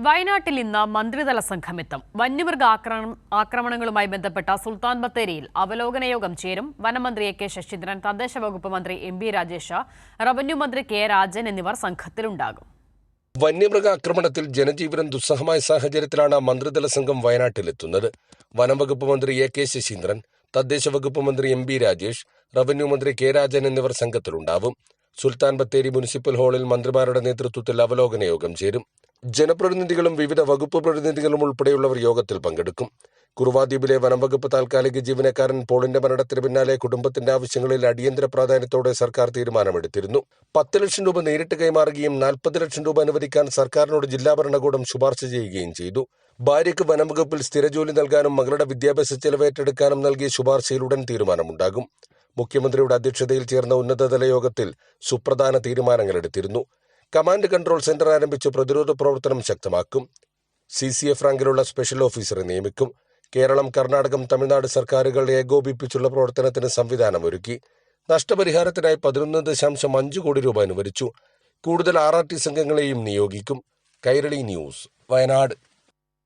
വയനാട്ടിൽ ഇന്ന് മന്ത്രിതല സംഘമെത്തും. വന്യമൃഗ ആക്രമണങ്ങളുമായി ബന്ധപ്പെട്ട സുൽത്താൻ ബത്തേരിയിൽ അവലോകന യോഗം ചേരും. വനമന്ത്രി എ.കെ. ശശീന്ദ്രൻ, തദ്ദേശ വകുപ്പ് മന്ത്രി എം ബി രാജേഷ്, റവന്യൂ മന്ത്രി കെ രാജൻ എന്നിവർ സംഘത്തിലുണ്ടാകും. വന്യമൃഗ ആക്രമണത്തിൽ ജനജീവനം ദുസ്സഹമായ സാഹചര്യത്തിലാണ് മന്ത്രിതല സംഘം വയനാട്ടിലെത്തുന്നത്. വനംവകുപ്പ് മന്ത്രി എ.കെ. ശശീന്ദ്രൻ, തദ്ദേശ വകുപ്പ് മന്ത്രി എം ബി രാജേഷ്, റവന്യൂ മന്ത്രി കെ രാജൻ എന്നിവർ സംഘത്തിലുണ്ടാവും. സുൽത്താൻ ബത്തേരി മുനിസിപ്പൽ ഹാളിൽ മന്ത്രിമാരുടെ നേതൃത്വത്തിൽ അവലോകന യോഗം ചേരും. ജനപ്രതിനിധികളും വിവിധ വകുപ്പ് പ്രതിനിധികളും ഉൾപ്പെടെയുള്ളവർ യോഗത്തിൽ പങ്കെടുക്കും. കുറുവാദ്വീപിലെ വനംവകുപ്പ് താൽക്കാലിക ജീവനക്കാരൻ പോളിന്റെ മരണത്തിന് പിന്നാലെ കുടുംബത്തിന്റെ ആവശ്യങ്ങളിൽ അടിയന്തര പ്രാധാന്യത്തോടെ സർക്കാർ തീരുമാനമെടുത്തിരുന്നു. 10 ലക്ഷം രൂപ നേരിട്ട് കൈമാറുകയും 40 ലക്ഷം രൂപ അനുവദിക്കാൻ സർക്കാരിനോട് ജില്ലാ ഭരണകൂടം ശുപാർശ ചെയ്യുകയും ചെയ്തു. ഭാര്യയ്ക്ക് വനംവകുപ്പിൽ സ്ഥിരജോലി നൽകാനും മകളുടെ വിദ്യാഭ്യാസ ചെലവ് ഏറ്റെടുക്കാനും നൽകിയ ശുപാർശയിൽ ഉടൻ തീരുമാനമുണ്ടാകും. മുഖ്യമന്ത്രിയുടെ അധ്യക്ഷതയിൽ ചേർന്ന ഉന്നതതല യോഗത്തിൽ സുപ്രധാന തീരുമാനങ്ങളെടുത്തിരുന്നു. കമാൻഡ് കൺട്രോൾ സെന്റർ ആരംഭിച്ച് പ്രതിരോധ പ്രവർത്തനം ശക്തമാക്കും. CCF റാങ്കിലുള്ള സ്പെഷ്യൽ ഓഫീസറെ നിയമിക്കും. കേരളം, കർണാടകം, തമിഴ്നാട് സർക്കാരുകൾ ഏകോപിപ്പിച്ചുള്ള പ്രവർത്തനത്തിന് സംവിധാനമൊരുക്കി. നഷ്ടപരിഹാരത്തിനായി 11.5 കോടി രൂപ അനുവദിച്ചു. കൂടുതൽ RRT സംഘങ്ങളെയും നിയോഗിക്കും. കൈരളി ന്യൂസ്, വയനാട്.